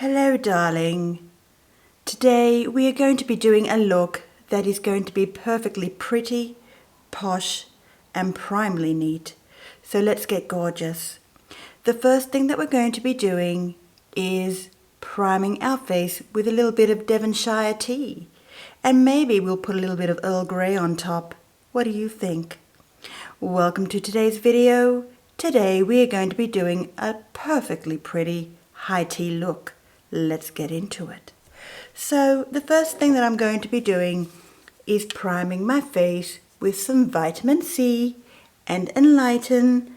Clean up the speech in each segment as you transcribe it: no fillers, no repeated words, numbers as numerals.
Hello, darling. Today we are going to be doing a look that is going to be perfectly pretty, posh, and primly neat. So let's get gorgeous. The first thing that we're going to be doing is priming our face with a little bit of Devonshire tea. And maybe we'll put a little bit of Earl Grey on top. What do you think? Welcome to today's video. Today we are going to be doing a perfectly pretty high tea look. Let's get into it. So the first thing that I'm going to be doing is priming my face with some vitamin C and Enlighten.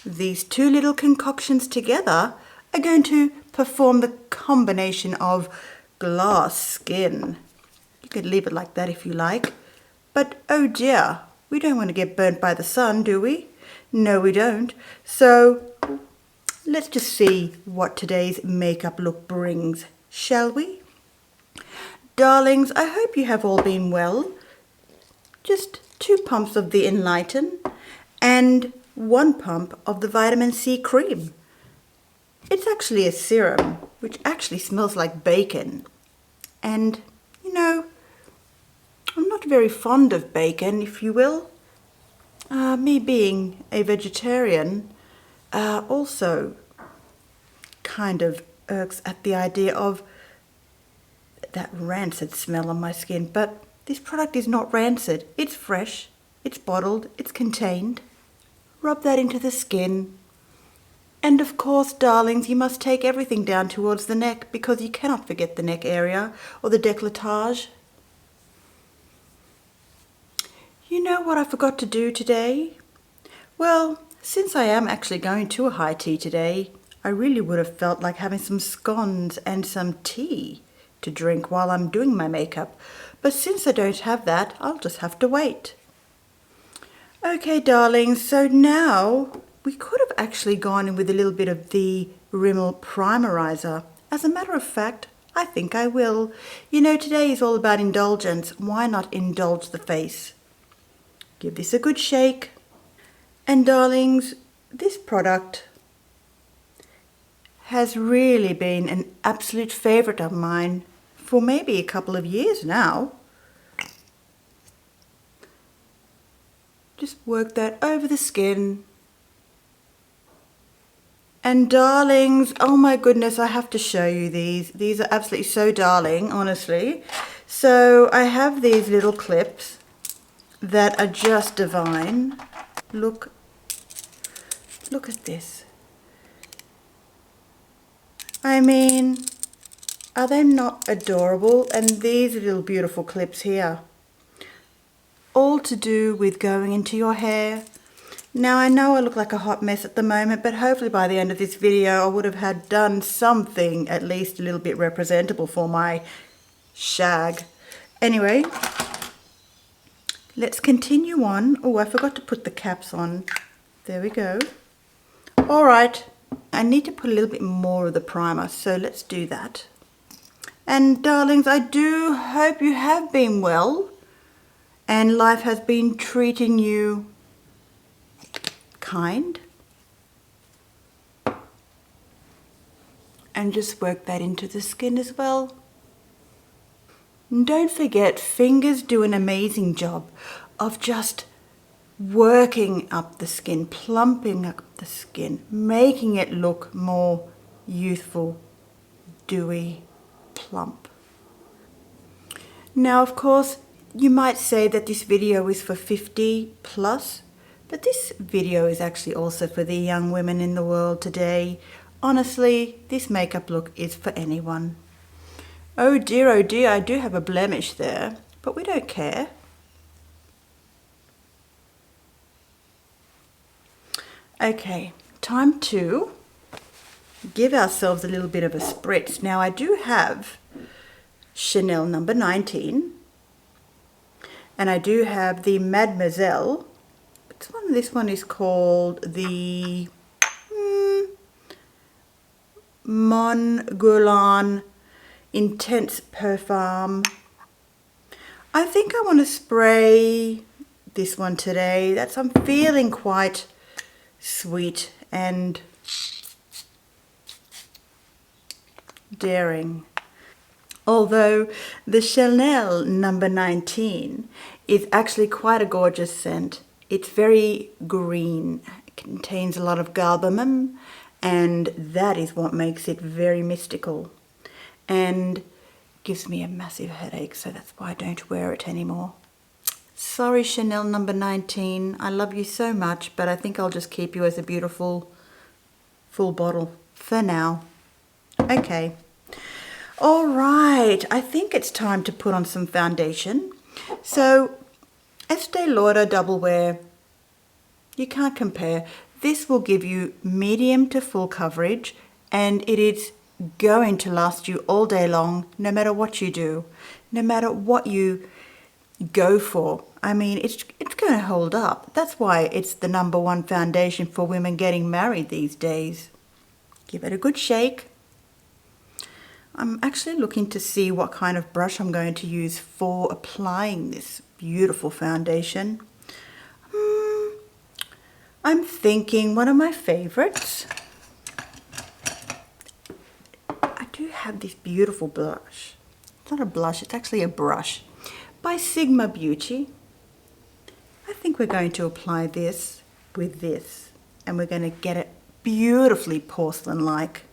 These two little concoctions together are going to perform the combination of glass skin. You could leave it like that if you like. But oh dear, we don't want to get burnt by the sun, do we? No, we don't. So let's just see what today's makeup look brings, shall we? Darlings, I hope you have all been well. Just 2 pumps of the Enlighten and 1 pump of the vitamin C cream. It's actually a serum, which actually smells like bacon. And, you know, I'm not very fond of bacon, if you will. Me being a vegetarian also kind of irks at the idea of that rancid smell on my skin. But this product is not rancid. It's fresh, it's bottled, it's contained. Rub that into the skin. And of course, darlings, you must take everything down towards the neck because you cannot forget the neck area or the décolletage. You know what I forgot to do today? Well, since I am actually going to a high tea today, I really would have felt like having some scones and some tea to drink while I'm doing my makeup. But since I don't have that, I'll just have to wait. Okay, darlings, so now we could have actually gone in with a little bit of the Rimmel Primerizer. As a matter of fact, I think I will. You know, today is all about indulgence. Why not indulge the face? Give this a good shake. And darlings, this product has really been an absolute favorite of mine for maybe a couple of years now. Just work that over the skin. And darlings, oh my goodness, I have to show you these. These are absolutely so darling, honestly. So I have these little clips that are just divine. Look at this. I mean, are they not adorable? And these little beautiful clips here, all to do with going into your hair. Now I know I look like a hot mess at the moment, but hopefully by the end of this video I would have had done something at least a little bit representable for my shag. Anyway, let's continue on. Oh, I forgot to put the caps on. There we go. All right, I need to put a little bit more of the primer, so let's do that. And darlings, I do hope you have been well and life has been treating you kind. And just work that into the skin as well. And don't forget, fingers do an amazing job of just working up the skin, plumping up the skin, making it look more youthful, dewy, plump. Now, of course, you might say that this video is for 50 plus, but this video is actually also for the young women in the world today. Honestly, this makeup look is for anyone. Oh dear, I do have a blemish there, but we don't care. Okay, time to give ourselves a little bit of a spritz. Now I do have Chanel number 19 and I do have the Mademoiselle. This one is called the Mon Guerlain Intense Parfum. I think I want to spray this one today. I'm feeling quite sweet and daring. Although the Chanel number 19 is actually quite a gorgeous scent. It's very green. It contains a lot of galbanum, and that is what makes it very mystical. And gives me a massive headache, so that's why I don't wear it anymore. Sorry, Chanel number 19. I love you so much, but I think I'll just keep you as a beautiful full bottle for now. Okay. All right, I think it's time to put on some foundation. So, Estee Lauder Double Wear, you can't compare. This will give you medium to full coverage, and it is going to last you all day long, no matter what you do, no matter what you go for. I mean, it's going to hold up. That's why it's the number one foundation for women getting married these days. Give it a good shake. I'm actually looking to see what kind of brush I'm going to use for applying this beautiful foundation. I'm thinking one of my favorites. I do have this beautiful blush. It's not a blush, it's actually a brush by Sigma Beauty. I think we're going to apply this with this, and we're going to get it beautifully porcelain-like.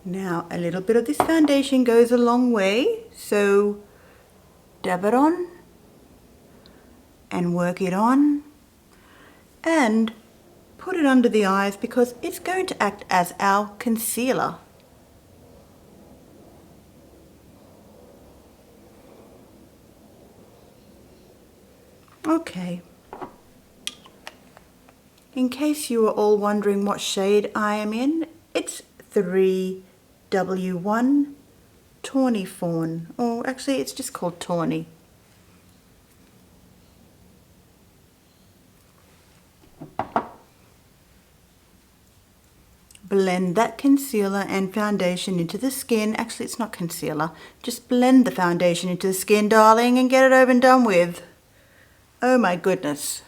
Now, a little bit of this foundation goes a long way, so dab it on and work it on and put it under the eyes because it's going to act as our concealer. Okay. In case you were all wondering what shade I am in, it's 3W1 Tawny Fawn, or actually it's just called Tawny. Blend that concealer and foundation into the skin. Actually, it's not concealer. Just blend the foundation into the skin, darling, and get it over and done with. Oh my goodness.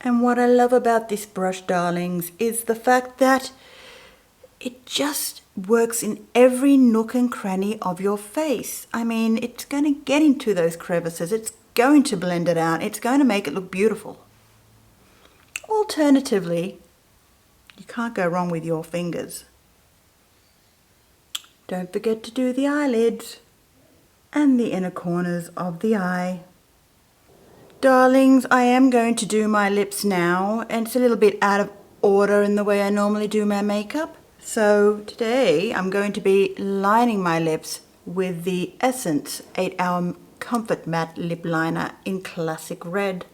And what I love about this brush, darlings, is the fact that it just works in every nook and cranny of your face. I mean, it's going to get into those crevices. It's going to blend it out. It's going to make it look beautiful. Alternatively, you can't go wrong with your fingers. Don't forget to do the eyelids and the inner corners of the eye. Darlings, I am going to do my lips now, and it's a little bit out of order in the way I normally do my makeup. So today I'm going to be lining my lips with the Essence 8-Hour Comfort Matte Lip Liner in Classic Red.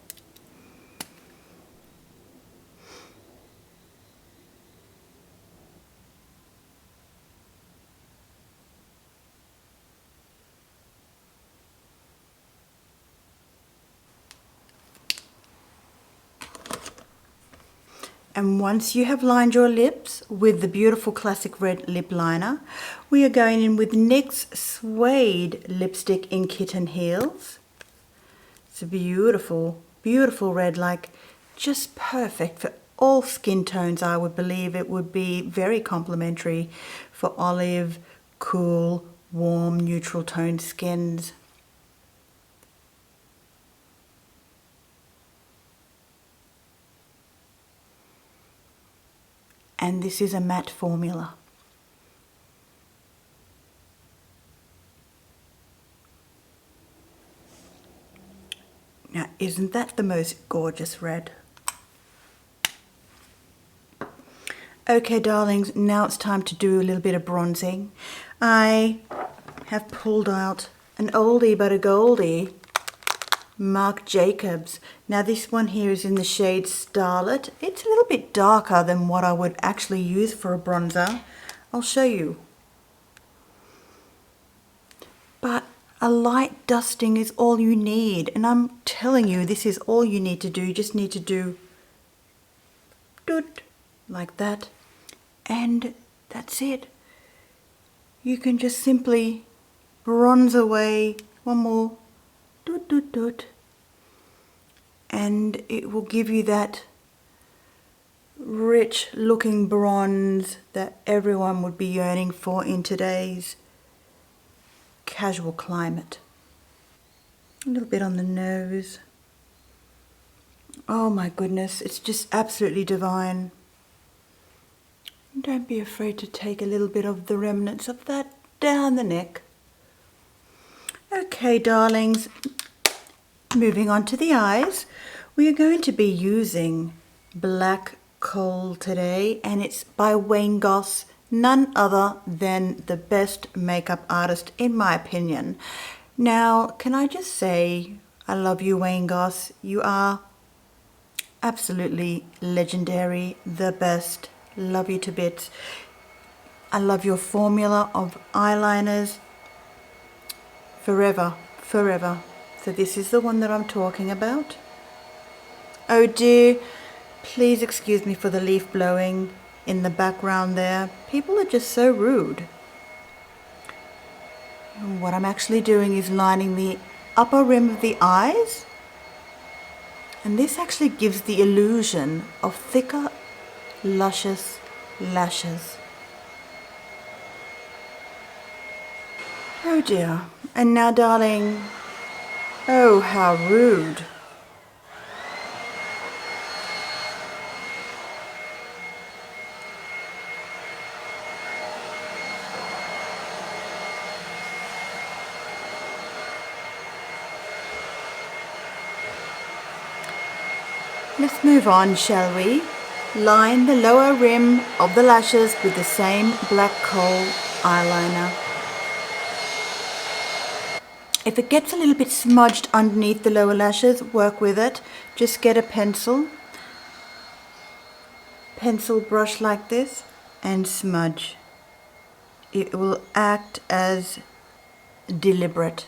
And once you have lined your lips with the beautiful Classic Red lip liner, we are going in with NYX Suede lipstick in Kitten Heels. It's a beautiful, beautiful red, like just perfect for all skin tones. I would believe it would be very complimentary for olive, cool, warm, neutral toned skins. And this is a matte formula. Now, isn't that the most gorgeous red? Okay, darlings, now it's time to do a little bit of bronzing. I have pulled out an oldie but a goldie, Marc Jacobs. Now this one here is in the shade Starlet. It's a little bit darker than what I would actually use for a bronzer. I'll show you. But a light dusting is all you need, and I'm telling you, this is all you need to do. You just need to do doot like that, and that's it. You can just simply bronze away. One more doot doot doot, and it will give you that rich looking bronze that everyone would be yearning for in today's casual climate. A little bit on the nose. Oh my goodness, it's just absolutely divine. Don't be afraid to take a little bit of the remnants of that down the neck. Okay, darlings, moving on to the eyes. We are going to be using Black Coal today, and it's by Wayne Goss, none other than the best makeup artist in my opinion. Now, can I just say, I love you, Wayne Goss. You are absolutely legendary, the best. Love you to bits. I love your formula of eyeliners. Forever, forever. So this is the one that I'm talking about. Oh dear, please excuse me for the leaf blowing in the background there. People are just so rude. And what I'm actually doing is lining the upper rim of the eyes. And this actually gives the illusion of thicker, luscious lashes. Oh dear. And now, darling, oh, how rude. Let's move on, shall we? Line the lower rim of the lashes with the same Black Coal eyeliner. If it gets a little bit smudged underneath the lower lashes, work with it. Just get a pencil brush like this and smudge. It will act as deliberate.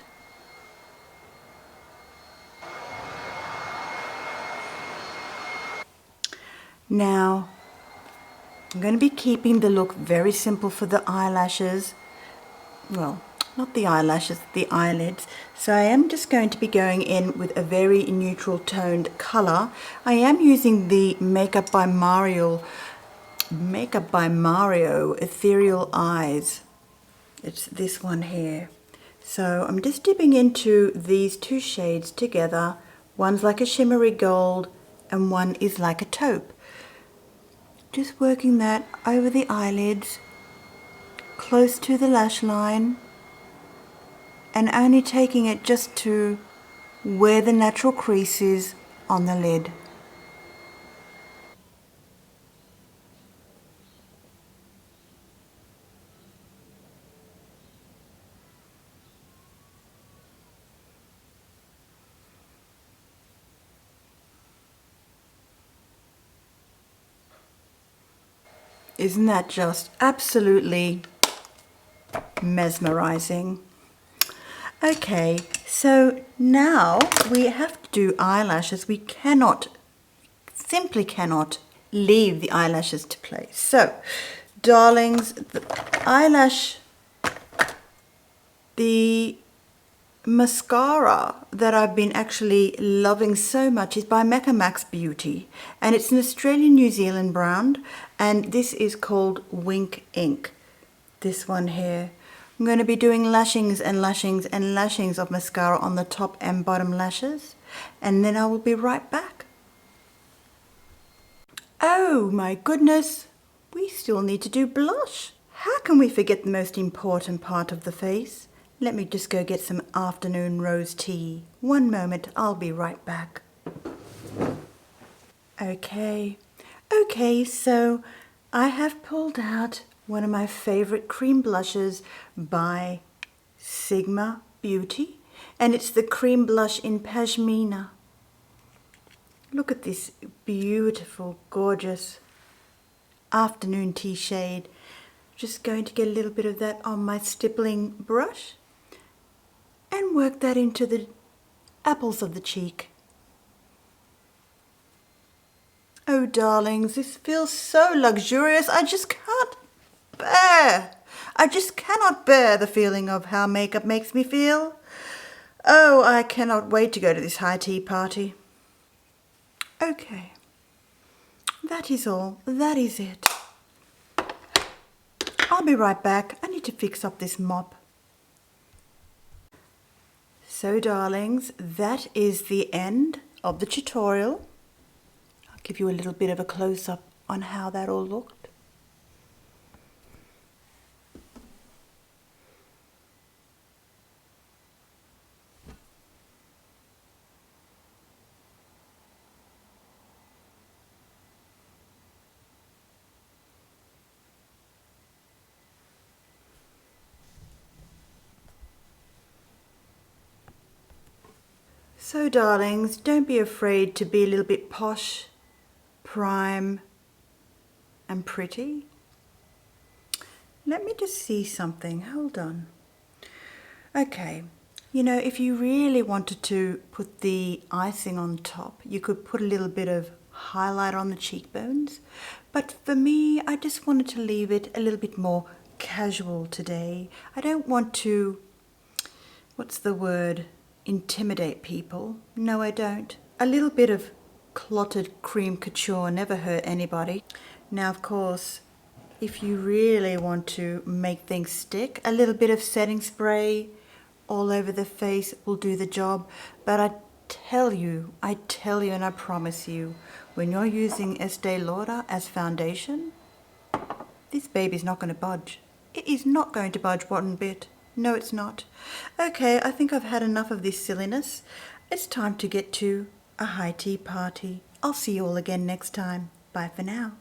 Now, I'm going to be keeping the look very simple for the eyelashes. Well, not the eyelashes, the eyelids. So I am just going to be going in with a very neutral toned color. I am using the Makeup by Mario Ethereal Eyes. It's this one here. So I'm just dipping into these two shades together. One's like a shimmery gold and one is like a taupe. Just working that over the eyelids, close to the lash line, and only taking it just to where the natural crease is on the lid. Isn't that just absolutely mesmerizing? Okay, so now we have to do eyelashes. We simply cannot leave the eyelashes to place. So, darlings, the mascara that I've been actually loving so much is by Mecca Max Beauty, and it's an Australian New Zealand brand, and this is called Wink Ink. This one here. I'm going to be doing lashings and lashings and lashings of mascara on the top and bottom lashes, and then I will be right back. Oh my goodness, we still need to do blush. How can we forget the most important part of the face? Let me just go get some afternoon rose tea. One moment, I'll be right back. Okay, so I have pulled out one of my favorite cream blushes by Sigma Beauty, and it's the cream blush in Pashmina. Look at this beautiful, gorgeous afternoon tea shade. Just going to get a little bit of that on my stippling brush and work that into the apples of the cheek. Oh darlings, this feels so luxurious. I just cannot bear the feeling of how makeup makes me feel. Oh, I cannot wait to go to this high tea party. Okay, that is all. That is it. I'll be right back. I need to fix up this mop. So darlings, that is the end of the tutorial. I'll give you a little bit of a close-up on how that all looked. So darlings, don't be afraid to be a little bit posh, prime and pretty. Let me just see something, hold on. Okay, you know, if you really wanted to put the icing on top, you could put a little bit of highlight on the cheekbones. But for me, I just wanted to leave it a little bit more casual today. I don't want to, what's the word, intimidate people. No, I don't. A little bit of clotted cream couture never hurt anybody. Now, of course, if you really want to make things stick, a little bit of setting spray all over the face will do the job. But I tell you and I promise you, when you're using Estee Lauder as foundation, this baby's not going to budge. It is not going to budge one bit. No, it's not. Okay, I think I've had enough of this silliness. It's time to get to a high tea party. I'll see you all again next time. Bye for now.